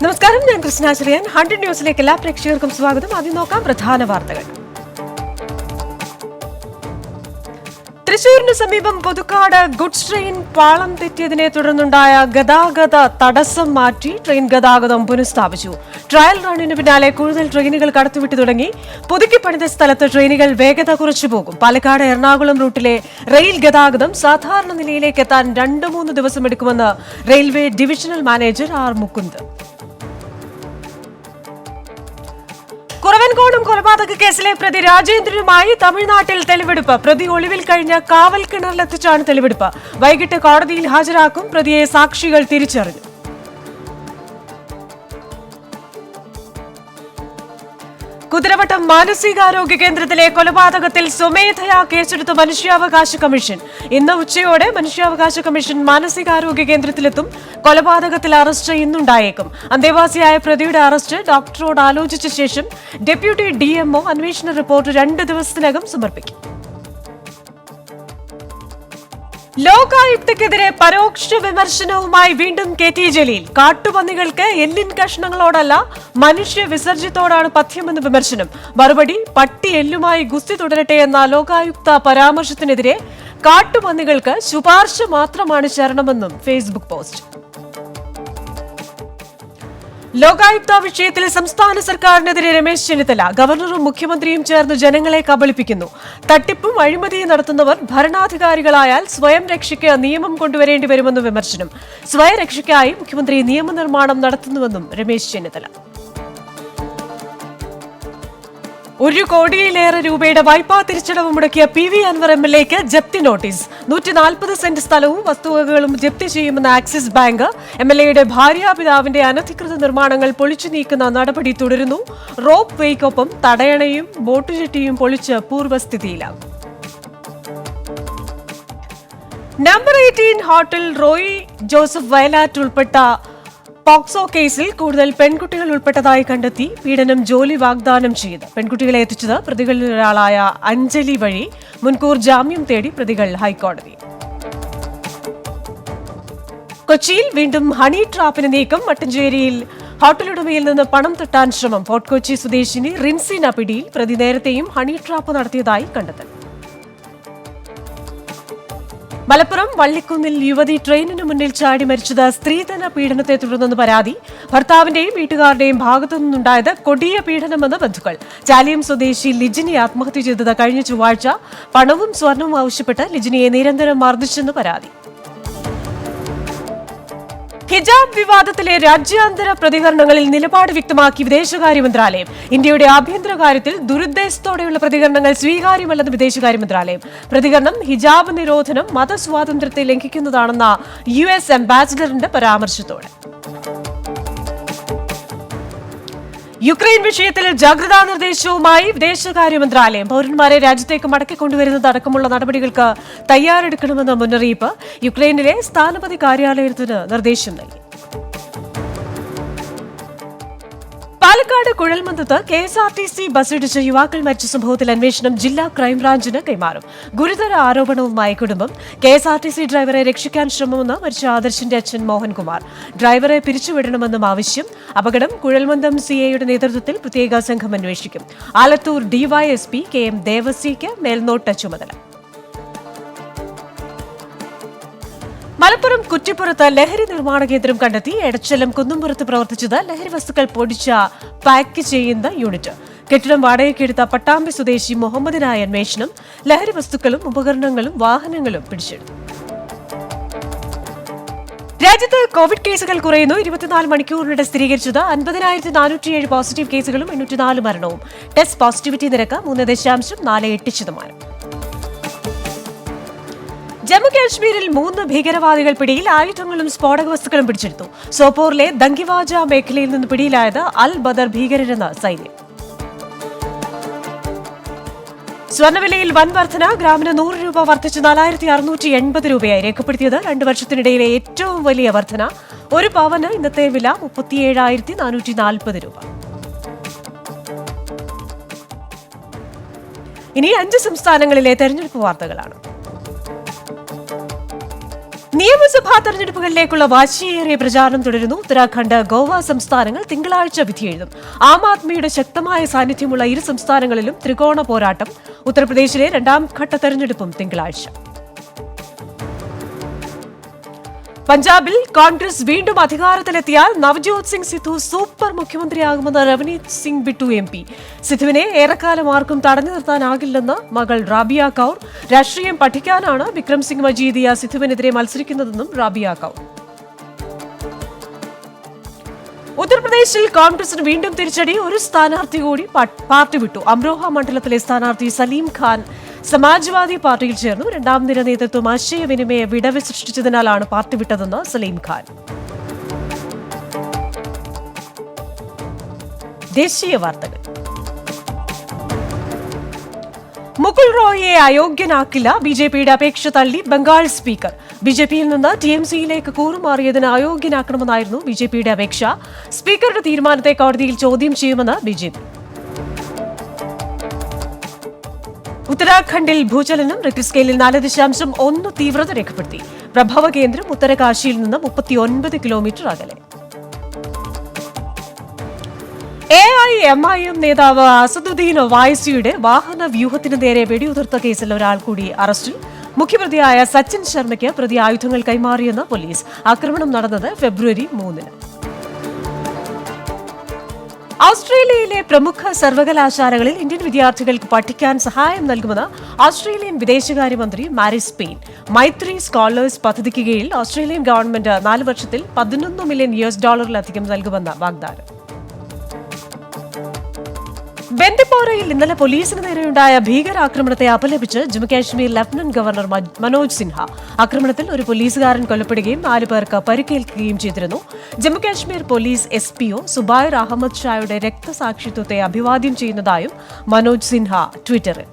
നമസ്കാരം, ഞാൻ കൃഷ്ണാചര്യൻ. 100 ന്യൂസിലേക്ക് എല്ലാ പ്രേക്ഷകർക്കും സ്വാഗതം. ആദ്യം നോക്കാം പ്രധാന വാർത്തകൾ. തൃശൂരിന് സമീപം പുതുക്കാട് ഗുഡ്സ് ട്രെയിൻ പാളം തെറ്റിയതിനെ തുടർന്നുണ്ടായ ഗതാഗത തടസ്സം മാറ്റി ട്രെയിൻ ഗതാഗതം പുനഃസ്ഥാപിച്ചു. ട്രയൽ റണ്ണിന് പിന്നാലെ കൂടുതൽ ട്രെയിനുകൾ കടത്തിവിട്ടു തുടങ്ങി. പുതുക്കി പണിത സ്ഥലത്ത് ട്രെയിനുകൾ വേഗത കുറച്ചു പോകും. പാലക്കാട് എറണാകുളം റൂട്ടിലെ റെയിൽ ഗതാഗതം സാധാരണ നിലയിലേക്ക് എത്താൻ 2-3 ദിവസം എടുക്കുമെന്ന് railway divisional manager R Mukund. കുറവൻകോടും കൊലപാതക കേസിലെ പ്രതി രാജേന്ദ്രനുമായി തമിഴ്നാട്ടിൽ തെളിവെടുപ്പ്. പ്രതി ഒളിവിൽ കഴിഞ്ഞ കാവൽ കിണറിലെത്തിച്ചാണ് തെളിവെടുപ്പ്. വൈകിട്ട് കോടതിയിൽ ഹാജരാക്കും. പ്രതിയെ സാക്ഷികൾ തിരിച്ചറിഞ്ഞു. കുതിരവട്ടം മാനസികാരോഗ്യ കേന്ദ്രത്തിലെ കൊലപാതകത്തിൽ സ്വമേധയാ കേസെടുത്ത മനുഷ്യാവകാശ കമ്മീഷൻ. ഇന്ന് ഉച്ചയോടെ മനുഷ്യാവകാശ കമ്മീഷൻ മാനസികാരോഗ്യ കേന്ദ്രത്തിലെത്തും. കൊലപാതകത്തിൽ അറസ്റ്റ് ഇന്നുണ്ടായേക്കും. അന്തേവാസിയായ പ്രതിയുടെ അറസ്റ്റ് ഡോക്ടറോട് ആലോചിച്ച ശേഷം ഡെപ്യൂട്ടി DMO അന്വേഷണ റിപ്പോർട്ട് 2 ദിവസത്തിനകം സമർപ്പിക്കും. ലോകായുക്തക്കെതിരെ പരോക്ഷ വിമർശനവുമായി വീണ്ടും KT ജലീൽ. കാട്ടുപന്നികൾക്ക് എല്ലിൻ കഷ്ണങ്ങളോടല്ല മനുഷ്യ വിസർജ്യത്തോടാണ് പഥ്യമെന്ന് വിമർശനം. മറുപടി, പട്ടി എല്ലുമായി ഗുസ്തി തുടരട്ടെ എന്ന ലോകായുക്ത പരാമർശത്തിനെതിരെ കാട്ടുപന്നികൾക്ക് ശുപാർശ മാത്രമാണ് ശരണമെന്നും ഫേസ്ബുക്ക് പോസ്റ്റ്. ലോകായുക്ത വിഷയത്തിൽ സംസ്ഥാന സർക്കാരിനെതിരെ രമേശ് ചെന്നിത്തല. ഗവർണറും മുഖ്യമന്ത്രിയും ചേർന്ന് ജനങ്ങളെ കബളിപ്പിക്കുന്നു. തട്ടിപ്പും അഴിമതിയും നടത്തുന്നവർ ഭരണാധികാരികളായാൽ സ്വയം രക്ഷയ്ക്ക് നിയമം കൊണ്ടുവരേണ്ടി വരുമെന്നും വിമർശനം. സ്വയരക്ഷയ്ക്കായി മുഖ്യമന്ത്രി നിയമനിർമ്മാണം നടത്തുന്നുവെന്നും രമേശ് ചെന്നിത്തല. 1 കോടിയിലേറെ രൂപയുടെ വായ്പാ തിരിച്ചടവ് മുടക്കിയ PV അൻവർ MLAക്ക് ജപ്തി നോട്ടീസ്. 140 സെന്റ് സ്ഥലവും വസ്തുവകകളും ജപ്തി ചെയ്യുമെന്ന ആക്സിസ് ബാങ്ക്. MLAയുടെ ഭാര്യാപിതാവിന്റെ അനധികൃത നിർമ്മാണങ്ങൾ പൊളിച്ചു നീക്കുന്ന നടപടി തുടരുന്നു. റോപ്പ് വേക്കൊപ്പം തടയണയും ബോട്ട് ജെട്ടിയും പൊളിച്ച് പൂർവ്വസ്ഥിതിയിലാകും. Number 18 hotel Roy Joseph Vayalattu ഉൾപ്പെട്ട പോക്സോ കേസിൽ കൂടുതൽ പെൺകുട്ടികൾ ഉൾപ്പെട്ടതായി കണ്ടെത്തി. പീഡനം ജോലി വാഗ്ദാനം ചെയ്ത് പെൺകുട്ടികളെ എത്തിച്ചത് പ്രതികളിലൊരാളായ അഞ്ജലി വഴി. മുൻകൂർ ജാമ്യം തേടി പ്രതികൾ ഹൈക്കോടതി. കൊച്ചിയിൽ വീണ്ടും ഹണി ട്രാപ്പിന് നീക്കം. മട്ടഞ്ചേരിയിൽ ഹോട്ടലുടമയിൽ നിന്ന് പണം തട്ടാൻ ശ്രമം. ഫോർട്ട് കൊച്ചി സ്വദേശിനി റിൻസിന പിടിയിൽ. പ്രതി നേരത്തെയും ഹണി ട്രാപ്പ് നടത്തിയതായി കണ്ടെത്തൽ. മലപ്പുറം വള്ളിക്കുന്നിൽ യുവതി ട്രെയിനിന് മുന്നിൽ ചാടി മരിച്ചത് സ്ത്രീധന പീഡനത്തെ തുടർന്നെന്ന് പരാതി. ഭർത്താവിന്റെയും വീട്ടുകാരുടെയും ഭാഗത്തുനിന്നുണ്ടായത് കൊടിയ പീഡനമെന്ന് ബന്ധുക്കൾ. ചാലിയം സ്വദേശി ലിജിനി ആത്മഹത്യ ചെയ്തത് കഴിഞ്ഞ ചൊവ്വാഴ്ച. പണവും സ്വർണവും ആവശ്യപ്പെട്ട് ലിജിനിയെ നിരന്തരം മർദ്ദിച്ചെന്ന് പരാതി. ഹിജാബ് വിവാദത്തിലെ രാജ്യാന്തര പ്രതികരണങ്ങളിൽ നിലപാട് വ്യക്തമാക്കി വിദേശകാര്യ മന്ത്രാലയം. ഇന്ത്യയുടെ ആഭ്യന്തര കാര്യത്തിൽ ദുരുദ്ദേശത്തോടെയുള്ള പ്രതികരണങ്ങൾ സ്വീകാര്യമല്ലെന്ന് വിദേശകാര്യ മന്ത്രാലയം. പ്രതികരണം ഹിജാബ് നിരോധനം മതസ്വാതന്ത്ര്യത്തെ ലംഘിക്കുന്നതാണെന്ന US അംബാസിഡറിന്റെ പരാമർശത്തോടെ. യുക്രൈൻ വിഷയത്തിൽ ജാഗ്രതാ നിർദ്ദേശവുമായി വിദേശകാര്യ മന്ത്രാലയം. പൌരന്മാരെ രാജ്യത്തേക്ക് മടക്കിക്കൊണ്ടുവരുന്നതടക്കമുള്ള നടപടികൾക്ക് തയ്യാറെടുക്കണമെന്ന മുന്നറിയിപ്പ്. യുക്രൈനിലെ സ്ഥാനപതി കാര്യാലയത്തിന് നിർദ്ദേശം നൽകി. പാലക്കാട് കുഴൽമന്ദത്ത് KSRTC ബസ്സിടിച്ച് യുവാക്കൾ മരിച്ച സംഭവത്തിൽ അന്വേഷണം ജില്ലാ ക്രൈംബ്രാഞ്ചിന് കൈമാറും. ഗുരുതര ആരോപണവുമായി കുടുംബം. KSRTC ഡ്രൈവറെ രക്ഷിക്കാൻ ശ്രമമെന്ന് മരിച്ച ആദർശിന്റെ അച്ഛൻ മോഹൻകുമാർ. ഡ്രൈവറെ പിരിച്ചുവിടണമെന്നും ആവശ്യം. അപകടം കുഴൽമന്ദം CAയുടെ നേതൃത്വത്തിൽ പ്രത്യേക സംഘം അന്വേഷിക്കും. ആലത്തൂർ DYSP KM ദേവസിക്ക് മേൽനോട്ട ചുമതല. മലപ്പുറം കുറ്റിപ്പുറത്ത് ലഹരി നിർമ്മാണ കേന്ദ്രം കണ്ടെത്തി. എടച്ചലം കുന്നുംപുറത്ത് പ്രവർത്തിച്ചത് ലഹരി വസ്തുക്കൾ പൊടിച്ച പാക്ക് ചെയ്യുന്ന യൂണിറ്റ്. കെട്ടിടം വാടകയ്ക്കെടുത്ത പട്ടാമ്പി സ്വദേശി മുഹമ്മദിനായ അന്വേഷണം. ലഹരി വസ്തുക്കളും ഉപകരണങ്ങളും വാഹനങ്ങളും പിടിച്ചെടുത്തു. രാജ്യത്ത് കോവിഡ് കേസുകൾ കുറയുന്നു. 24 മണിക്കൂറിനിടെ സ്ഥിരീകരിച്ചത് 50,407 പോസിറ്റീവ് കേസുകളും 804 മരണവും. ടെസ്റ്റ് പോസിറ്റിവിറ്റി നിരക്ക് 3.48%. ജമ്മു കാശ്മീരിൽ 3 ഭീകരവാദികൾ പിടിയിൽ. ആയുധങ്ങളും സ്ഫോടക വസ്തുക്കളും പിടിച്ചെടുത്തു. സോപ്പോറിലെ ദങ്കിവാജ മേഖലയിൽ നിന്ന് പിടിയിലായത് അൽ ബദർ ഭീകരരെന്ന് സൈന്യം. സ്വർണ്ണവിലയിൽ വൻ വർധന. ഗ്രാമിന് 100 രൂപ വർദ്ധിച്ച് 4,680 രൂപയായി. രേഖപ്പെടുത്തിയത് 2 വർഷത്തിനിടയിലെ ഏറ്റവും വലിയ വർധന. 1 പവന് ഇന്നത്തെ വില 37,440 രൂപ. ഇനി 5 സംസ്ഥാനങ്ങളിലെ തെരഞ്ഞെടുപ്പ് വാർത്തകളാണ്. നിയമസഭാ തെരഞ്ഞെടുപ്പുകളിലേക്കുള്ള വാശിയേറിയ പ്രചാരണം തുടരുന്നു. ഉത്തരാഖണ്ഡ്, ഗോവ സംസ്ഥാനങ്ങൾ തിങ്കളാഴ്ച വിധിയെഴുതും. ആം ആദ്മിയുടെ ശക്തമായ സാന്നിധ്യമുള്ള ഇരു സംസ്ഥാനങ്ങളിലും ത്രികോണ പോരാട്ടം. ഉത്തർപ്രദേശിലെ രണ്ടാം ഘട്ട തെരഞ്ഞെടുപ്പും തിങ്കളാഴ്ച. പഞ്ചാബിൽ കോൺഗ്രസ് വീണ്ടും അധികാരത്തിലെത്തിയാൽ നവ്ജോത് സിംഗ് സിദ്ധു സൂപ്പർ മുഖ്യമന്ത്രിയാകുമെന്ന് രവനീത് സിംഗ് ബിട്ടു MP. സിദ്ധുവിനെ ഏറെക്കാലം ആർക്കും തടഞ്ഞു നിർത്താനാകില്ലെന്ന് മകൾ റാബിയ കൌർ. രാഷ്ട്രീയം പഠിക്കാനാണ് വിക്രം സിംഗ് മജീദിയ സിദ്ധുവിനെതിരെ മത്സരിക്കുന്നതെന്നും റാബിയ കൌർ. ഉത്തർപ്രദേശിൽ കോൺഗ്രസിന് വീണ്ടും തിരിച്ചടി. ഒരു സ്ഥാനാർത്ഥി കൂടി പാർട്ടി വിട്ടു. അംറോഹ മണ്ഡലത്തിലെ സ്ഥാനാർത്ഥി സലീം ഖാൻ സമാജ്വാദി പാർട്ടിയിൽ ചേർന്നു. രണ്ടാം നിര നേതൃത്വം ആശയവിനിമയ വിടവ് സൃഷ്ടിച്ചതിനാലാണ് പാർട്ടി വിട്ടതെന്ന് സലീം ഖാൻ. ദേശീയ വാർത്തകൾ. മുകുൾ റോയിയെ അയോഗ്യനാക്കില്ല. BJPയുടെ അപേക്ഷ തള്ളി ബംഗാൾ സ്പീക്കർ. BJPയിൽ നിന്ന് TMCയിലേക്ക് കൂറുമാറിയതിന് അയോഗ്യനാക്കണമെന്നായിരുന്നു BJPയുടെ അപേക്ഷ. സ്പീക്കറുടെ തീരുമാനത്തെ കോടതിയിൽ ചോദ്യം ചെയ്യുമെന്ന് BJP. ഉത്തരാഖണ്ഡിൽ ഭൂചലനം. റിക്ടർ സ്കെയിലിൽ 4.1 തീവ്രത രേഖപ്പെടുത്തി. പ്രഭവ കേന്ദ്രം ഉത്തരകാശിയിൽ നിന്ന് 39 കിലോമീറ്റർ അകലെ. AIMIM നേതാവ് അസദുദ്ദീൻ ഒവൈസിയുടെ വാഹന വ്യൂഹത്തിന് നേരെ വെടിയുതിർത്ത കേസിൽ ഒരാൾ കൂടി അറസ്റ്റിൽ. മുഖ്യപ്രതിയായ സച്ചിൻ ശർമ്മയ്ക്ക് പ്രതി ആയുധങ്ങൾ കൈമാറിയെന്ന് പോലീസ്. ആക്രമണം നടന്നത് ഫെബ്രുവരി 3-ന്. ഓസ്ട്രേലിയയിലെ പ്രമുഖ സർവകലാശാലകളിൽ ഇന്ത്യൻ വിദ്യാർത്ഥികൾക്ക് പഠിക്കാൻ സഹായം നൽകുമെന്ന് ഓസ്ട്രേലിയൻ വിദേശകാര്യമന്ത്രി മാരിസ് പെയിൻ. മൈത്രി സ്കോളേഴ്സ് പദ്ധതിക്ക് കീഴിൽ ഓസ്ട്രേലിയൻ ഗവൺമെന്റ് 4 വർഷത്തിൽ $11 മില്യൺ നൽകുമെന്ന വാഗ്ദാനം. ബന്ദിപ്പോറയിൽ ഇന്നലെ പോലീസിന് നേരെയുണ്ടായ ഭീകരാക്രമണത്തെ അപലപിച്ച് ജമ്മുകാശ്മീർ ലഫ്റ്റനന്റ് ഗവർണർ മനോജ് സിൻഹ. ആക്രമണത്തിൽ ഒരു പോലീസുകാരൻ കൊല്ലപ്പെടുകയും 4 പേർക്ക് പരിക്കേൽക്കുകയും ചെയ്തിരുന്നു. ജമ്മുകാശ്മീർ പോലീസ് SPO സുബൈർ അഹമ്മദ് ഷായുടെ രക്തസാക്ഷിത്വത്തെ അഭിവാദ്യം ചെയ്യുന്നതായും മനോജ് സിൻഹ ട്വിറ്ററിൽ.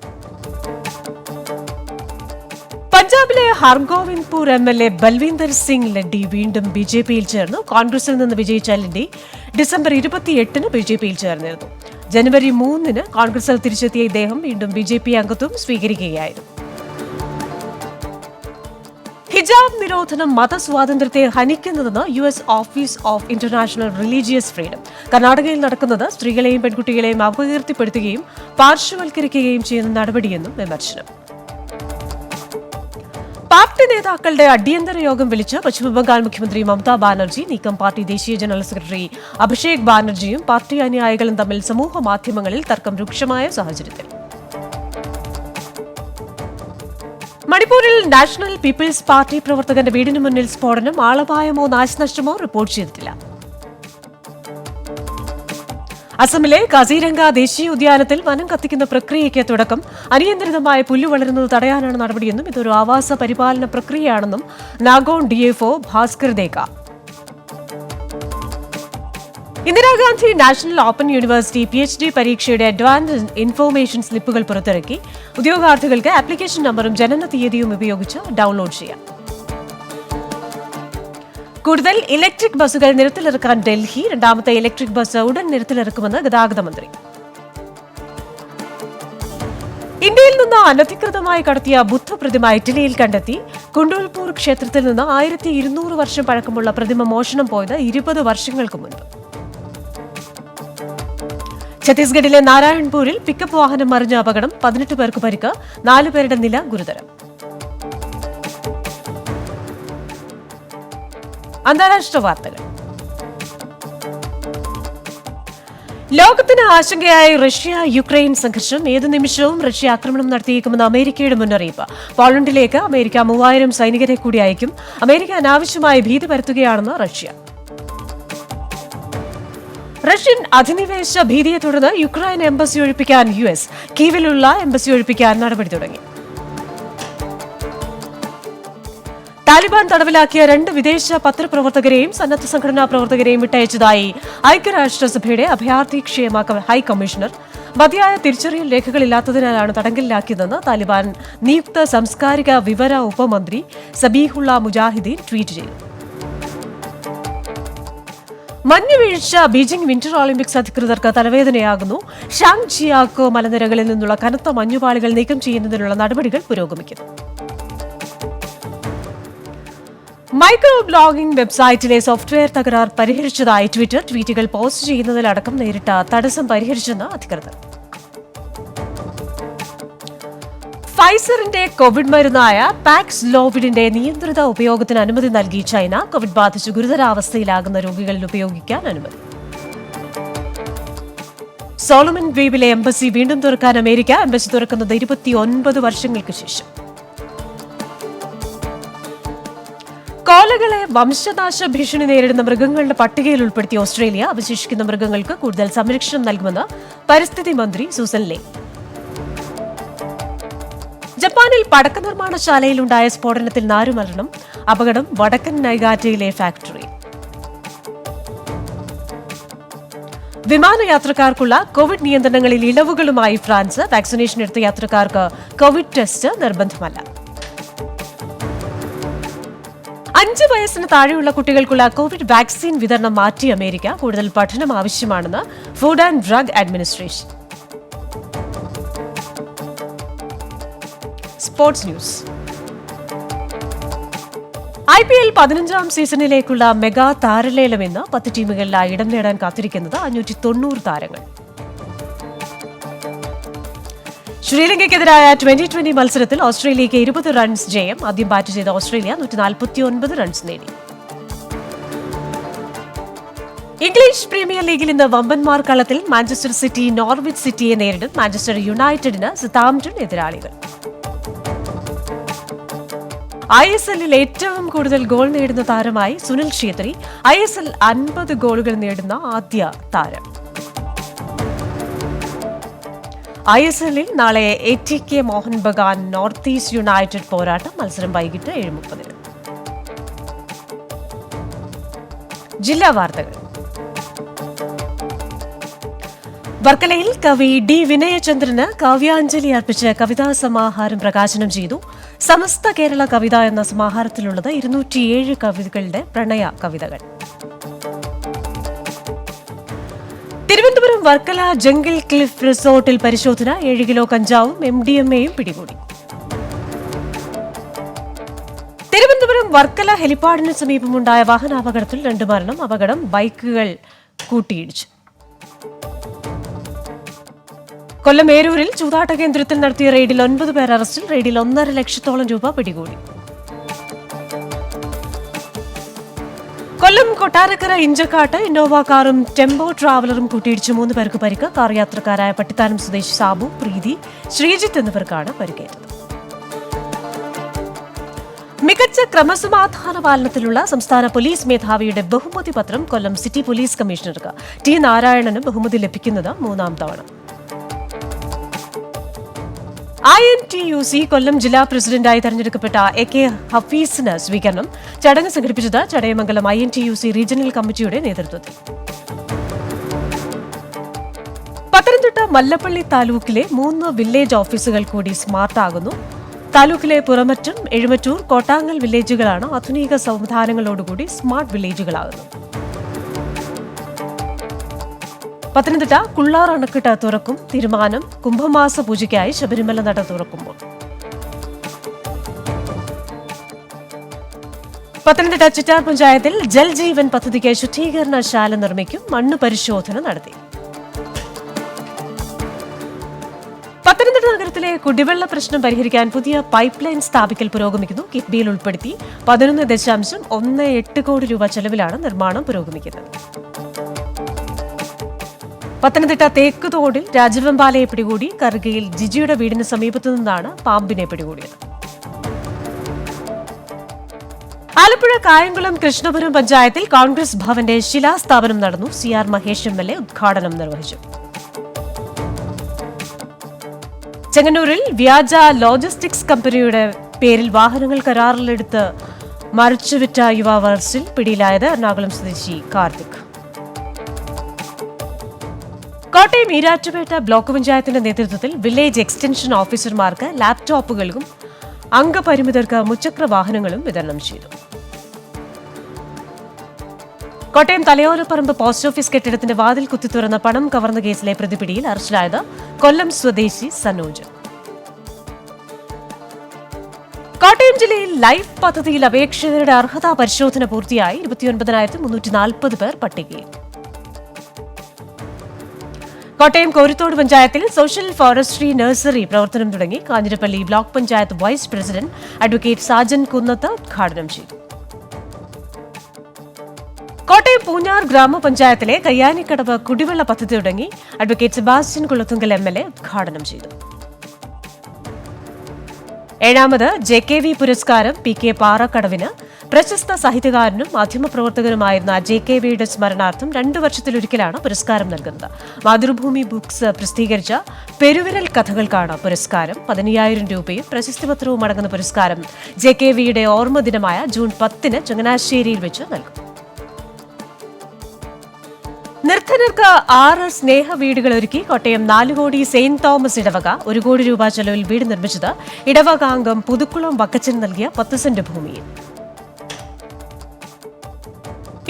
പഞ്ചാബിലെ ഹർഗോവിന്ദ്പൂർ MLA ബൽവീന്ദർ സിംഗ് ലഡ്ഡി വീണ്ടും BJPയിൽ ചേർന്നു. കോൺഗ്രസിൽ നിന്ന് വിജയിച്ച ലഡ്ഡി ഡിസംബർ 28-ന് BJPയിൽ ചേർന്നിരുന്നു. ജനുവരി 3-ന് കോൺഗ്രസിൽ തിരിച്ചെത്തിയ ഇദ്ദേഹം വീണ്ടും BJP അംഗത്വം സ്വീകരിക്കുകയായിരുന്നു. ഹിജാബ് നിരോധനം മതസ്വാതന്ത്ര്യത്തെ ഹനിക്കുന്നതെന്ന് US office of international religious freedom. കർണാടകയിൽ നടക്കുന്നത് സ്ത്രീകളെയും പെൺകുട്ടികളെയും അപകീർത്തിപ്പെടുത്തുകയും പാർശ്വവൽക്കരിക്കുകയും ചെയ്യുന്ന നടപടിയെന്നും വിമർശനം. പാർട്ടി നേതാക്കളുടെ അടിയന്തര യോഗം വിളിച്ച് പശ്ചിമബംഗാൾ മുഖ്യമന്ത്രി മമതാ ബാനർജി. നീക്കം പാർട്ടി ദേശീയ ജനറൽ സെക്രട്ടറി അഭിഷേക് ബാനർജിയും പാർട്ടി അനുയായികളും തമ്മിൽ സമൂഹ മാധ്യമങ്ങളിൽ തർക്കം രൂക്ഷമായ സാഹചര്യത്തിൽ. മണിപ്പൂരിൽ നാഷണൽ പീപ്പിൾസ് പാർട്ടി പ്രവർത്തകന്റെ വീടിന് മുന്നിൽ സ്ഫോടനം. ആളപായമോ നാശനഷ്ടമോ റിപ്പോർട്ട് ചെയ്തിട്ടില്ല. അസമിലെ കസീരംഗ ദേശീയ ഉദ്യാനത്തിൽ വനം കത്തിക്കുന്ന പ്രക്രിയയ്ക്ക് തുടക്കം. അനിയന്ത്രിതമായ പുല്ല് വളരുന്നത് തടയാനാണ് നടപടിയെന്നും ഇതൊരു ആവാസ പരിപാലന പ്രക്രിയയാണെന്നും Nagaon DFO Bhaskar Deka. Indira Gandhi national open university PhD പരീക്ഷയുടെ അഡ്വാൻസ് ഇൻഫോർമേഷൻ സ്ലിപ്പുകൾ പുറത്തിറക്കി. ഉദ്യോഗാർത്ഥികൾക്ക് ആപ്ലിക്കേഷൻ നമ്പറും ജനന തീയതിയും ഉപയോഗിച്ച് ഡൗൺലോഡ് ചെയ്യാം. കൂടുതൽ ഇലക്ട്രിക് ബസ്സുകൾ നിരത്തിലിറക്കാൻ ഡൽഹി. രണ്ടാമത്തെ ഇലക്ട്രിക് ബസ് ഉടൻ നിരത്തിലിറക്കുമെന്ന് ഗതാഗത മന്ത്രി. ഇന്ത്യയിൽ നിന്ന് അനധികൃതമായി കടത്തിയ ബുദ്ധപ്രതിമ ഇറ്റലിയിൽ കണ്ടെത്തി. കുണ്ടൂൽപൂർ ക്ഷേത്രത്തിൽ നിന്ന് 1200 വർഷം പഴക്കമുള്ള പ്രതിമ മോഷണം പോയത് 20 വർഷങ്ങൾക്ക് മുൻപ്. ഛത്തീസ്ഗഡിലെ നാരായൺപൂരിൽ പിക്കപ്പ് വാഹനം മറിഞ്ഞ അപകടം. 18 പേർക്ക് പരിക്ക്. 4 പേരുടെ നില ഗുരുതരം. അന്താരാഷ്ട്ര വാർത്തകൾ. ലോകത്തിന് ആശങ്കയായ റഷ്യ-യുക്രൈൻ സംഘർഷം. ഏതു നിമിഷവും റഷ്യ ആക്രമണം നടത്തിയേക്കുമെന്ന് അമേരിക്കയുടെ മുന്നറിയിപ്പ്. പോളണ്ടിലേക്ക് അമേരിക്ക 3000 സൈനികരെ കൂടി അയക്കും. അമേരിക്ക അനാവശ്യമായി ഭീതി പരത്തുകയാണെന്ന് റഷ്യ. റഷ്യൻ അധിനിവേശ ഭീതിയെ തുടർന്ന് യുക്രൈൻ എംബസി ഒഴിപ്പിക്കാൻ US. കീവിലുള്ള എംബസി ഒഴിപ്പിക്കാൻ നടപടി തുടങ്ങി. താലിബാൻ തടവിലാക്കിയ 2 വിദേശ പത്രപ്രവർത്തകരെയും സന്നദ്ധ സംഘടനാ പ്രവർത്തകരെയും വിട്ടയച്ചതായി ഐക്യരാഷ്ട്രസഭയുടെ അഭയാർത്ഥി ക്ഷേമ ഹൈക്കമ്മീഷണർ. മതിയായ തിരിച്ചറിയൽ രേഖകളില്ലാത്തതിനാലാണ് തടങ്കലിലാക്കിയതെന്ന് താലിബാൻ നിയുക്ത സാംസ്കാരിക വിവര ഉപമന്ത്രി സബീഹുള്ള മുജാഹിദീൻ ട്വീറ്റ് ചെയ്തു. മഞ്ഞുവീഴ്ച. ബീജിംഗ് വിന്റർ ഒളിമ്പിക്സ് അധികൃതർക്ക് തലവേദനയാകുന്നു. ഷാങ് ജിയാക്കോ മലനിരകളിൽ നിന്നുള്ള കനത്ത മഞ്ഞുപാളികൾ നീക്കം ചെയ്യുന്നതിനുള്ള നടപടികൾ പുരോഗമിക്കുന്നു. മൈക്രോ ബ്ലോഗിംഗ് വെബ്സൈറ്റിലെ സോഫ്റ്റ്വെയർ തകരാർ പരിഹരിച്ചതായി ട്വിറ്റർ ട്വീറ്റുകൾ പോസ്റ്റ് ചെയ്യുന്നതിലടക്കം നേരിട്ട തടസ്സം പരിഹരിച്ചെന്ന് അധികൃതർ. ഫൈസറിന്റെ കോവിഡ് മരുന്നായ പാക്സ്ലോവിഡിന്റെ നിയന്ത്രിത ഉപയോഗത്തിന് അനുമതി നൽകി ചൈന. കോവിഡ് ബാധിച്ച് ഗുരുതരാവസ്ഥയിലാകുന്ന രോഗികളിൽ ഉപയോഗിക്കാൻ അനുമതി. സോളമൻ ദ്വീപിലെ എംബസി വീണ്ടും തുറക്കാൻ അമേരിക്ക. എംബസി തുറക്കുന്നത് 29 വർഷങ്ങൾക്ക് ശേഷം. കോലകളെ വംശനാശ ഭീഷണി നേരിടുന്ന മൃഗങ്ങളുടെ പട്ടികയിൽ ഉൾപ്പെടുത്തിയ ഓസ്ട്രേലിയ. അവശേഷിക്കുന്ന മൃഗങ്ങൾക്ക് കൂടുതൽ സംരക്ഷണം നൽകുമെന്ന് പരിസ്ഥിതി മന്ത്രി സൂസൻ ലേ. ജപ്പാനിൽ പടക്ക നിർമ്മാണശാലയിലുണ്ടായ സ്ഫോടനത്തിൽ 4 മരണം. അപകടം വടക്കൻ നൈഗാറ്റയിലെ ഫാക്ടറി. വിമാനയാത്രക്കാർക്കുള്ള കോവിഡ് നിയന്ത്രണങ്ങളിൽ ഇളവുകളുമായി ഫ്രാൻസ്. വാക്സിനേഷൻ എടുത്ത യാത്രക്കാർക്ക് കോവിഡ് ടെസ്റ്റ് നിർബന്ധമല്ല. 5 വയസ്സിന് താഴെയുള്ള കുട്ടികൾക്കുള്ള കോവിഡ് വാക്സിൻ വിതരണം മാറ്റി അമേരിക്ക. കൂടുതൽ പഠനം ആവശ്യമാണെന്ന് food and drug administration. Sports news. IPL 15ാം സീസണിലേക്കുള്ള മെഗാ താരലേലം ഇന്ന്. 10 ടീമുകളിലായി ഇടം നേടാൻ കാത്തിരിക്കുന്നത് 590 താരങ്ങൾ. ശ്രീലങ്കയ്ക്കെതിരായ 2020 മത്സരത്തിൽ ഓസ്ട്രേലിയയ്ക്ക് 20 റൺസ് ജയം. ആദ്യം ബാറ്റ് ചെയ്ത ഓസ്ട്രേലിയ 149 റൺസ് നേടി. ഇംഗ്ലീഷ് പ്രീമിയർ ലീഗിൽ ഇന്ന് വമ്പന്മാർ കളത്തിൽ. മാഞ്ചസ്റ്റർ സിറ്റി നോർവിച്ച് സിറ്റിയെ നേരിടും. മാഞ്ചസ്റ്റർ യുണൈറ്റഡിന് സതാംപ്ടൺ എതിരാളികൾ. ISLൽ ഏറ്റവും കൂടുതൽ ഗോൾ നേടുന്ന താരമായി സുനിൽ ഛേത്രി. ISL 50 ഗോളുകൾ നേടുന്ന ആദ്യ താരം. ISLൽ നാളെ ATK Mohun Bagan north east united പോരാട്ടം. മത്സരം വൈകിട്ട് 7:30. ജില്ലാ വാർത്തകൾ. വർക്കലയിൽ കവി D. വിനയചന്ദ്രന് കാവ്യാഞ്ജലി അർപ്പിച്ച് കവിതാ സമാഹാരം പ്രകാശനം ചെയ്തു. സമസ്ത കേരള കവിത എന്ന സമാഹാരത്തിലുള്ളത് 207 കവിതകളുടെ പ്രണയ കവിതകൾ. തിരുവനന്തപുരം വർക്കല ജംഗിൾ ക്ലിഫ് റിസോർട്ടിൽ പരിശോധന. 7 കിലോ കഞ്ചാവും MDMAയും പിടികൂടി. തിരുവനന്തപുരം വർക്കല ഹെലിപ്പാഡിന് സമീപമുണ്ടായ വാഹനാപകടത്തിൽ 2 മരണം. അപകടം ബൈക്കുകൾ കൂട്ടിയിടിച്ചു. കൊല്ലം ഏരൂരിൽ ചൂതാട്ട കേന്ദ്രത്തിൽ നടത്തിയ റെയ്ഡിൽ 9 പേർ അറസ്റ്റിൽ. റെയ്ഡിൽ 1.5 ലക്ഷത്തോളം രൂപ പിടികൂടി. കൊല്ലം കൊട്ടാരക്കര ഇഞ്ചക്കാട്ട് ഇന്നോവ കാറും ടെമ്പോ ട്രാവലറും കൂട്ടിയിടിച്ച് 3 പേർക്ക് പരിക്ക്. കാർ യാത്രക്കാരായ പട്ടിത്താനം സ്വദേശി സാബു, പ്രീതി, ശ്രീജിത്ത് എന്നിവർക്കാണ് പരിക്കേറ്റത്. മികച്ച ക്രമസമാധാന പാലനത്തിലുള്ള സംസ്ഥാന പോലീസ് മേധാവിയുടെ ബഹുമതി പത്രം കൊല്ലം സിറ്റി പോലീസ് കമ്മീഷണർക്ക് T. നാരായണന് ബഹുമതി ലഭിക്കുന്നത് 3ാം തവണ. INTUC കൊല്ലം ജില്ലാ പ്രസിഡന്റായി തെരഞ്ഞെടുക്കപ്പെട്ട AK ഹഫീസിന് സ്വീകരണം. ചടങ്ങ് സംഘടിപ്പിച്ചത് ചടയമംഗലം INTUC റീജിയണൽ കമ്മിറ്റിയുടെ നേതൃത്വത്തിൽ. പത്തനംതിട്ട മല്ലപ്പള്ളി താലൂക്കിലെ 3 വില്ലേജ് ഓഫീസുകൾ കൂടി സ്മാർട്ടാകുന്നു. താലൂക്കിലെ പുറമറ്റം, എഴുമറ്റൂർ, കോട്ടാങ്ങൽ വില്ലേജുകളാണ് ആധുനിക സംവിധാനങ്ങളോടുകൂടി സ്മാർട്ട് വില്ലേജുകളാകുന്നത്. പത്തനംതിട്ട കുള്ളാർ അണക്കെട്ട് തുറക്കും. തീരുമാനം കുംഭമാസ പൂജയ്ക്കായി ശബരിമല നട തുറക്കുമ്പോൾ. പത്തനംതിട്ട ചിറ്റാർ പഞ്ചായത്തിൽ ജൽജീവൻ പദ്ധതിക്ക് ശുദ്ധീകരണശാല നിർമ്മിക്കും. മണ്ണ് പരിശോധന നടത്തി. പത്തനംതിട്ട നഗരത്തിലെ കുടിവെള്ള പ്രശ്നം പരിഹരിക്കാൻ പുതിയ പൈപ്പ് ലൈൻ സ്ഥാപിക്കൽ പുരോഗമിക്കുന്നു. കിഫ്ബിയിൽ ഉൾപ്പെടുത്തി 11.18 കോടി രൂപ ചെലവിലാണ് നിർമ്മാണം പുരോഗമിക്കുന്നത്. പത്തനംതിട്ട തേക്കുതോടിൽ രാജവെമ്പാലയെ പിടികൂടി. കറുകയിൽ ജിജിയുടെ വീടിന് സമീപത്തു നിന്നാണ് പാമ്പിനെ പിടികൂടിയത്. ആലപ്പുഴ കായംകുളം കൃഷ്ണപുരം പഞ്ചായത്തിൽ കോൺഗ്രസ് ഭവന്റെ ശിലാസ്ഥാപനം നടന്നു. CR മഹേഷ് MLA ഉദ്ഘാടനം നിർവഹിച്ചു. ചെങ്ങന്നൂരിൽ വ്യാജ ലോജിസ്റ്റിക്സ് കമ്പനിയുടെ പേരിൽ വാഹനങ്ങൾ കരാറിലെടുത്ത് മറിച്ചുവിറ്റ യുവാവ് അറസ്റ്റിൽ. പിടിയിലായത് എറണാകുളം സ്വദേശി കാർത്തിക്. കോട്ടയം ഈരാറ്റുപേട്ട ബ്ലോക്ക് പഞ്ചായത്തിന്റെ നേതൃത്വത്തിൽ വില്ലേജ് എക്സ്റ്റൻഷൻ ഓഫീസർമാർക്ക് ലാപ്ടോപ്പുകളും അംഗപരിമിതർക്ക് മുച്ചക്ര വാഹനങ്ങളും വിതരണം ചെയ്തു. കോട്ടയം തലയോലപ്പറമ്പ് പോസ്റ്റ് ഓഫീസ് കെട്ടിടത്തിന്റെ വാതിൽ കുത്തിത്തുറന്ന് പണം കവർന്ന കേസിലെ പ്രതിപിടിയിൽ അറസ്റ്റിലായത് കൊല്ലം സ്വദേശി സനോജ്. കോട്ടയം ജില്ലയിൽ ലൈഫ് പദ്ധതിയിൽ അപേക്ഷകരുടെ അർഹതാ പരിശോധന പൂർത്തിയായി 29,340 പേർ പട്ടികയിൽ. കോട്ടയം കോരിത്തോട് പഞ്ചായത്തിൽ സോഷ്യൽ ഫോറസ്ട്രി നഴ്സറി പ്രവർത്തനം തുടങ്ങി. Kanjirappally block panchayat vice president advocate Sajan Kunnath ഉദ്ഘാടനം ചെയ്തു. കോട്ടയം പൂഞ്ഞാർ ഗ്രാമപഞ്ചായത്തിലെ കയ്യാനിക്കടവ് കുടിവെള്ള പദ്ധതി തുടങ്ങി. അഡ്വക്കേറ്റ് സെബാസ്റ്റ്യൻ കുളത്തുങ്കൽ MLA ഉദ്ഘാടനം ചെയ്തു. 7ാമത് JKV പുരസ്കാരം PK പാറക്കടവിന്. പ്രശസ്ത സാഹിത്യകാരനും മാധ്യമപ്രവർത്തകനുമായിരുന്ന JKVയുടെ സ്മരണാർത്ഥം 2 വർഷത്തിലൊരിക്കലാണ് പുരസ്കാരം നൽകുന്നത്. മാതൃഭൂമി ബുക്സ് പ്രസിദ്ധീകരിച്ച പെരുവിരൽ കഥകൾക്കാണ് പുരസ്കാരം. 15,000 രൂപയും പ്രശസ്തിപത്രവും അടങ്ങുന്ന പുരസ്കാരം JKVയുടെ ഓർമ്മ ദിനമായ ജൂൺ 10 ചങ്ങനാശ്ശേരിയിൽ വെച്ച് നൽകും. നിർധനർക്ക് 6 സ്നേഹ വീടുകൾ ഒരുക്കി കോട്ടയം 4 കോടി സെയിന്റ് തോമസ് ഇടവക. 1 കോടി രൂപ ചെലവിൽ വീട് നിർമ്മിച്ചത് ഇടവകാംഗം പുതുക്കുളം വക്കച്ചൻ നൽകിയ 10 സെന്റ് ഭൂമിയിൽ.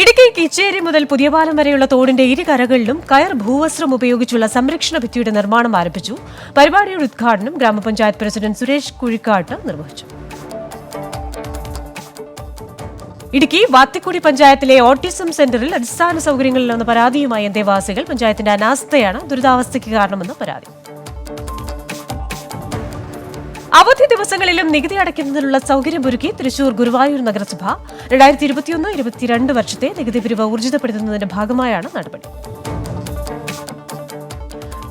ഇടുക്കി കിച്ചേരി മുതൽ പുതിയപാലം വരെയുള്ള തോടിന്റെ ഇരുകരകളിലും കയർ ഭൂവസ്ത്രം ഉപയോഗിച്ചുള്ള സംരക്ഷണ ഭിത്തിയുടെ നിർമ്മാണം ആരംഭിച്ചു. പരിപാടിയുടെ ഉദ്ഘാടനം ഗ്രാമപഞ്ചായത്ത് പ്രസിഡന്റ് സുരേഷ് കുഴിക്കാട്ട് നിർവഹിച്ചു. ഇടുക്കി വാത്തിക്കുടി പഞ്ചായത്തിലെ ഓട്ടിസം സെന്ററിൽ അടിസ്ഥാന സൗകര്യങ്ങളിലെന്ന പരാതിയുമായി അന്തേവാസികൾ. പഞ്ചായത്തിന്റെ അനാസ്ഥയാണ് ദുരിതാവസ്ഥയ്ക്ക് കാരണമെന്ന് പരാതി. അവധി ദിവസങ്ങളിലും നികുതി അടയ്ക്കുന്നതിനുള്ള സൗകര്യമൊരുക്കി തൃശൂർ ഗുരുവായൂർ നഗരസഭ. 2021-22 വർഷത്തെ നികുതി പിരിവ് ഊർജിതപ്പെടുത്തുന്നതിന്റെ ഭാഗമായാണ് നടപടി.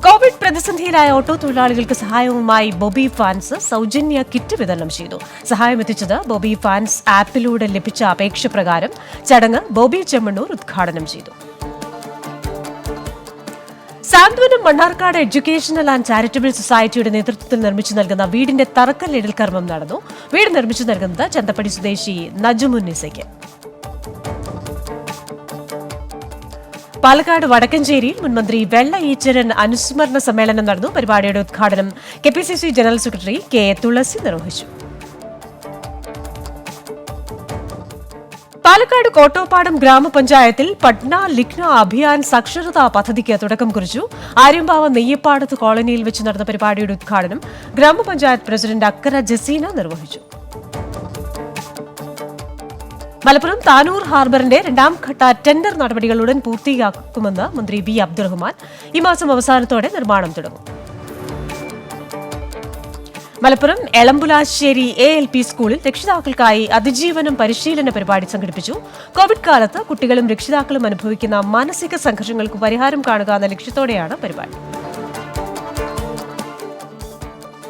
കോവിഡ് പ്രതിസന്ധിയിലായ ഓട്ടോ തൊഴിലാളികൾക്ക് സഹായവുമായി ബോബി ഫാൻസ് സൗജന്യ കിറ്റ് വിതരണം ചെയ്തു. സഹായം എത്തിച്ചത് ബോബി ഫാൻസ് ആപ്പിലൂടെ ലഭിച്ച അപേക്ഷ പ്രകാരം. ചടങ്ങ് ബോബി ചെമ്മണ്ണൂർ ഉദ്ഘാടനം ചെയ്തു. സാന്ത്വനം മണ്ണാർക്കാട് എഡ്യൂക്കേഷണൽ ആൻഡ് ചാരിറ്റബിൾ സൊസൈറ്റിയുടെ നേതൃത്വത്തിൽ നിർമ്മിച്ചു നൽകുന്ന വീടിന്റെ തറക്കല്ലിടൽ കർമ്മം നടന്നു. വീട് നിർമ്മിച്ചു നൽകുന്നത് ചന്തപ്പടി സ്വദേശി നജുമുന്നിസയ്ക്ക്. പാലക്കാട് വടക്കഞ്ചേരിയിൽ മുൻമന്ത്രി വെള്ള ഈച്ചരൻ അനുസ്മരണ സമ്മേളനം നടന്നു. പരിപാടിയുടെ ഉദ്ഘാടനം KPCC ജനറൽ സെക്രട്ടറി K. തുളസി നിർവഹിച്ചു. പാലക്കാട് കോട്ടോപ്പാടം ഗ്രാമപഞ്ചായത്തിൽ പട്ന ലിഖ്ന അഭിയാൻ സാക്ഷരതാ പദ്ധതിക്ക് തുടക്കം കുറിച്ചു. ആര്യമ്പാവ നെയ്യപ്പാടത്ത് കോളനിയിൽ വെച്ച് നടന്ന പരിപാടിയുടെ ഉദ്ഘാടനം ഗ്രാമപഞ്ചായത്ത് പ്രസിഡന്റ് അക്കര ജസീന നിർവഹിച്ചു. മലപ്പുറം താനൂർ ഹാർബറിന്റെ 2ാം ഘട്ട ടെൻഡർ നടപടികൾ ഉടൻ പൂർത്തിയാക്കുമെന്ന് മന്ത്രി B. അബ്ദുറഹ്മാൻ. ഈ മാസം അവസാനത്തോടെ നിർമ്മാണം തുടങ്ങും. മലപ്പുറം എളമ്പുലാശ്ശേരി ALP സ്കൂളിൽ രക്ഷിതാക്കൾക്കായി അതിജീവനം പരിശീലന പരിപാടി സംഘടിപ്പിച്ചു. കോവിഡ് കാലത്ത് കുട്ടികളും രക്ഷിതാക്കളും അനുഭവിക്കുന്ന മാനസിക സംഘർഷങ്ങൾക്ക് പരിഹാരം കാണുക എന്ന ലക്ഷ്യത്തോടെയാണ് പരിപാടി.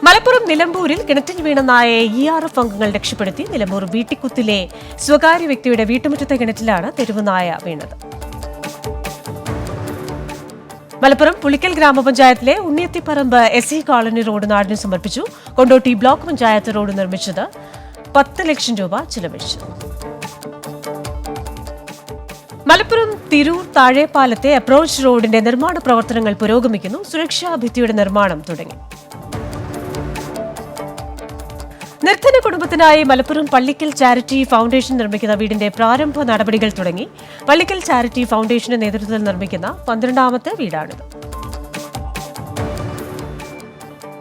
മലപ്പുറം നിലമ്പൂരിൽ കിണറ്റിൽ വീണ നായയെ ERF അംഗങ്ങൾ രക്ഷപ്പെടുത്തി. നിലമ്പൂർ വീട്ടിക്കുത്തിലെ സ്വകാര്യ വ്യക്തിയുടെ വീട്ടുമുറ്റത്തെ കിണറ്റിലാണ് തെരുവ് നായ വീണത്. മലപ്പുറം പുളിക്കൽ ഗ്രാമപഞ്ചായത്തിലെ ഉണ്ണിയത്തിപ്പറമ്പ് SE കോളനി റോഡ് നാടിന് സമർപ്പിച്ചു. കൊണ്ടോട്ടി ബ്ലോക്ക് പഞ്ചായത്ത് റോഡ് നിർമ്മിച്ചത് 10 ലക്ഷം രൂപ ചിലവഴിച്ചു. മലപ്പുറം തിരൂർ താഴെപ്പാലത്തെ അപ്രോച്ച് റോഡിന്റെ നിർമ്മാണ പ്രവർത്തനങ്ങൾ പുരോഗമിക്കുന്നു. സുരക്ഷാ ഭിത്തിയുടെ നിർമ്മാണം തുടങ്ങി. നിർധന കുടുംബത്തിനായി മലപ്പുറം പള്ളിക്കൽ ചാരിറ്റി ഫൗണ്ടേഷൻ നിർമ്മിക്കുന്ന വീടിന്റെ പ്രാരംഭ നടപടികൾ തുടങ്ങി. പള്ളിക്കൽ ചാരിറ്റി ഫൗണ്ടേഷന്റെ നേതൃത്വത്തിൽ നിർമ്മിക്കുന്ന 12ാമത്തെ വീടാണിത്.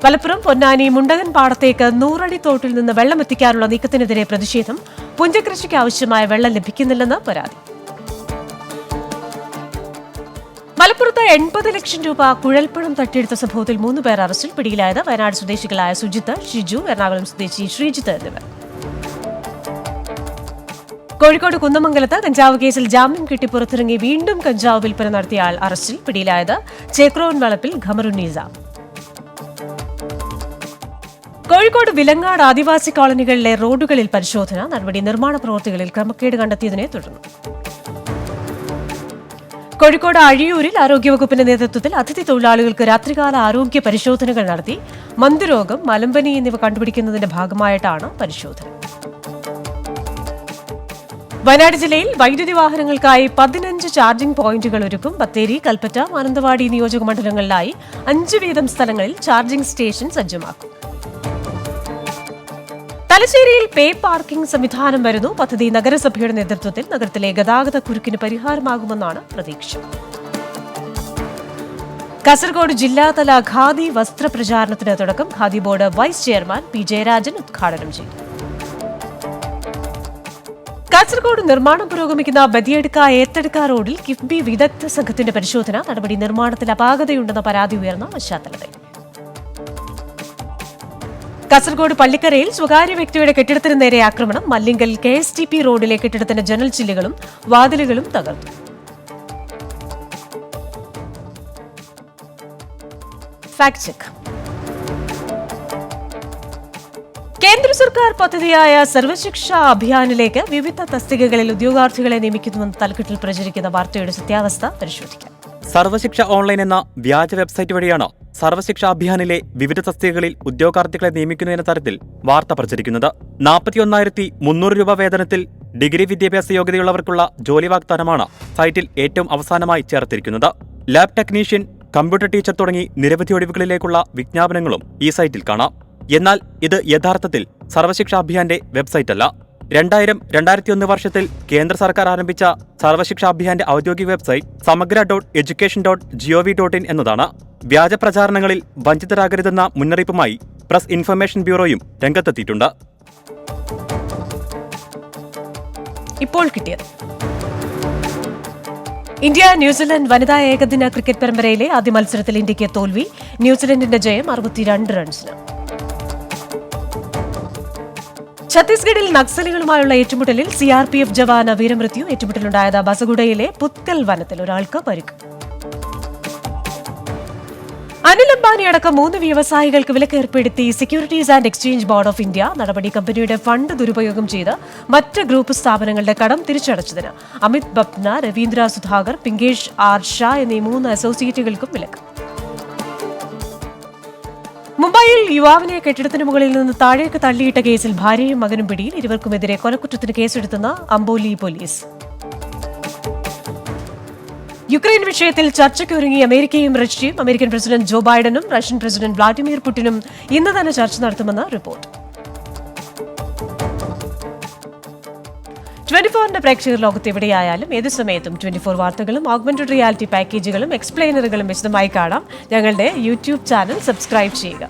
മലപ്പുറം പൊന്നാനി മുണ്ടകൻ പാടത്തേക്ക് 100 അടി തോട്ടിൽ നിന്ന് വെള്ളം എത്തിക്കാനുള്ള നീക്കത്തിനെതിരെ പ്രതിഷേധം. പുഞ്ചകൃഷിക്ക് ആവശ്യമായ വെള്ളം ലഭിക്കുന്നില്ലെന്ന് പരാതി. മലപ്പുറത്ത് 80 ലക്ഷം രൂപ കുഴൽപ്പണം തട്ടിയെടുത്ത സംഭവത്തിൽ 3 പേർ അറസ്റ്റിൽ. പിടിയിലായത് വയനാട് സ്വദേശികളായ സുജിത്ത്, ഷിജു, എറണാകുളം സ്വദേശി ശ്രീജിത്ത് എന്നിവർ. കോഴിക്കോട് കുന്നമംഗലത്ത് കഞ്ചാവ് കേസിൽ ജാമ്യം കിട്ടി പുറത്തിറങ്ങി വീണ്ടും കഞ്ചാവ് വിൽപ്പന നടത്തിയ ആൾ അറസ്റ്റിൽ. പിടിയിലായത് ചേക്രോൻ വളപ്പിൽ ഖമറുന്നീസ. കോഴിക്കോട് വിലങ്ങാട് ആദിവാസി കോളനികളിലെ റോഡുകളിൽ പരിശോധന. നടപടി നിർമ്മാണ പ്രവൃത്തികളിൽ ക്രമക്കേട് കണ്ടെത്തിയതിനെ തുടർന്ന്. കോഴിക്കോട് അഴിയൂരിൽ ആരോഗ്യവകുപ്പിന്റെ നേതൃത്വത്തിൽ അതിഥി തൊഴിലാളികൾക്ക് രാത്രികാല ആരോഗ്യ പരിശോധനകൾ നടത്തി. മന്ദരോഗം, മലമ്പനി എന്നിവ കണ്ടുപിടിക്കുന്നതിന്റെ ഭാഗമായിട്ടാണ് പരിശോധന. വയനാട് ജില്ലയിൽ വൈദ്യുതി വാഹനങ്ങൾക്കായി 15 ചാർജിംഗ് പോയിന്റുകൾ ഒരുക്കും. ബത്തേരി, കൽപ്പറ്റ, മാനന്തവാടി നിയോജക മണ്ഡലങ്ങളിലായി 5 വീതം സ്ഥലങ്ങളിൽ ചാർജിംഗ് സ്റ്റേഷൻ സജ്ജമാക്കും. തലശ്ശേരിയിൽ പേ പാർക്കിംഗ് സംവിധാനം വരുന്നു. പദ്ധതി നഗരസഭയുടെ നേതൃത്വത്തിൽ നഗരത്തിലെ ഗതാഗത കുരുക്കിന് പരിഹാരമാകുമെന്നാണ് പ്രതീക്ഷ. കാസർഗോഡ് ജില്ലാതല ഖാദി വസ്ത്ര പ്രചാരണത്തിന് തുടക്കം. Khadi board vice chairman P. Jayarajan ഉദ്ഘാടനം ചെയ്തു. കാസർഗോഡ് നിർമ്മാണം പുരോഗമിക്കുന്ന ബദിയടുക്ക ഏത്തടുക്ക റോഡിൽ കിഫ്ബി വിദഗ്ധ സംഘത്തിന്റെ പരിശോധന നടപടി നിർമ്മാണത്തിൽ അപാകതയുണ്ടെന്ന പരാതി ഉയർന്ന പശ്ചാത്തലത്തിൽ കാസർഗോഡ് പള്ളിക്കരയിൽ സ്വകാര്യ വ്യക്തിയുടെ കെട്ടിടത്തിന് നേരെ ആക്രമണം. മല്ലിങ്കൽ KSTP റോഡിലെ കെട്ടിടത്തിന്റെ ജനൽ ചില്ലുകളും വാതിലുകളും തകർന്നു. Fact check. കേന്ദ്ര സർക്കാർ പദ്ധതിയായ സർവശിക്ഷാ അഭിയാനിലേക്ക് വിവിധ തസ്തികകളിൽ ഉദ്യോഗാർത്ഥികളെ നിയമിക്കുന്നുവെന്ന് തലക്കെട്ടിൽ പ്രചരിക്കുന്ന വാർത്തയുടെ സത്യാവസ്ഥ പരിശോധിക്കാം. സർവശിക്ഷ ഓൺലൈൻ എന്ന വ്യാജ വെബ്സൈറ്റ് വഴിയാണ് സർവശിക്ഷാ അഭിയാനിലെ വിവിധ തസ്തികകളിൽ ഉദ്യോഗാർത്ഥികളെ നിയമിക്കുന്നതിന്റെ തരത്തിൽ വാർത്ത പ്രചരിക്കുന്നത്. 41,300 രൂപ വേതനത്തിൽ ഡിഗ്രി വിദ്യാഭ്യാസ യോഗ്യതയുള്ളവർക്കുള്ള ജോലി വാഗ്ദാനമാണ് സൈറ്റിൽ ഏറ്റവും അവസാനമായി ചേർത്തിരിക്കുന്നത്. ലാബ് ടെക്നീഷ്യൻ, കമ്പ്യൂട്ടർ ടീച്ചർ തുടങ്ങി നിരവധി ഒഴിവുകളിലേക്കുള്ള വിജ്ഞാപനങ്ങളും ഈ സൈറ്റിൽ കാണാം. എന്നാൽ ഇത് യഥാർത്ഥത്തിൽ സർവശിക്ഷാ അഭിയാന്റെ വെബ്സൈറ്റ് അല്ല. 2000-2001 വർഷത്തിൽ കേന്ദ്ര സർക്കാർ ആരംഭിച്ച സർവശിക്ഷാ അഭിയാന്റെ ഔദ്യോഗിക വെബ്സൈറ്റ് samaggra.education.gov.in എന്നതാണ്. വ്യാജ പ്രചാരണങ്ങളിൽ വഞ്ചിതരാകരുതെന്ന മുന്നറിയിപ്പുമായി പ്രസ് ഇൻഫർമേഷൻ ബ്യൂറോയും രംഗത്തെത്തിയിട്ടുണ്ട്. ഇപ്പോൾ കിട്ടിയത് ഇന്ത്യ ന്യൂസിലൻഡ് വനിതാ ഏകദിന ക്രിക്കറ്റ് പരമ്പരയിലെ ആദ്യ മത്സരത്തിൽ ഇന്ത്യയ്ക്ക് തോൽവി. ന്യൂസിലൻഡിന്റെ ജയം 62 റൺസിന്. ഛത്തീസ്ഗഡിൽ നക്സലുകളുമായുള്ള ഏറ്റുമുട്ടലിൽ CRPF ജവാന് വീരമൃത്യു. ഏറ്റുമുട്ടലുണ്ടായത് ബസഗുഡയിലെ പുത്കൽ വനത്തിൽ. ഒരാൾക്ക് പരിക്ക്. അനിൽ അംബാനി അടക്കം 3 വ്യവസായികൾക്ക് വിലക്ക് ഏർപ്പെടുത്തി securities and exchange board of India. നടപടി കമ്പനിയുടെ ഫണ്ട് ദുരുപയോഗം ചെയ്ത് മറ്റ് ഗ്രൂപ്പ് സ്ഥാപനങ്ങളുടെ കടം തിരിച്ചടച്ചതിന്. അമിത് ബപ്ന, രവീന്ദ്ര സുധാകർ, പിങ്കേഷ് R ഷാ എന്നീ 3 അസോസിയേറ്റുകൾക്കും വിലക്ക്. മുംബൈയിൽ യുവാവിനെ കെട്ടിടത്തിന് മുകളിൽ നിന്ന് താഴേക്ക് തള്ളിയിട്ട കേസിൽ ഭാര്യയും മകനും പിടിയിൽ. ഇരുവർക്കുമെതിരെ കൊലക്കുറ്റത്തിന് കേസെടുത്തെന്ന് അംബോലി പോലീസ്. യുക്രൈൻ വിഷയത്തിൽ ചർച്ചയ്ക്കൊരുങ്ങി അമേരിക്കയും റഷ്യയും. അമേരിക്കൻ പ്രസിഡന്റ് ജോ ബൈഡനും റഷ്യൻ പ്രസിഡന്റ് വ്ളാഡിമിർ പുടിനും ഇന്ന് തന്നെ ചർച്ച നടത്തുമെന്ന് റിപ്പോർട്ട്. 24ന്റെ പ്രേക്ഷകർ ലോകത്ത് എവിടെയായാലും ഏത് സമയത്തും 24 വാർത്തകളും ഓഗ്മെന്റഡ് റിയാലിറ്റി പാക്കേജുകളും എക്സ്പ്ലെയിനറുകളും വിശദമായി കാണാം. ഞങ്ങളുടെ യൂട്യൂബ് ചാനൽ സബ്സ്ക്രൈബ് ചെയ്യുക.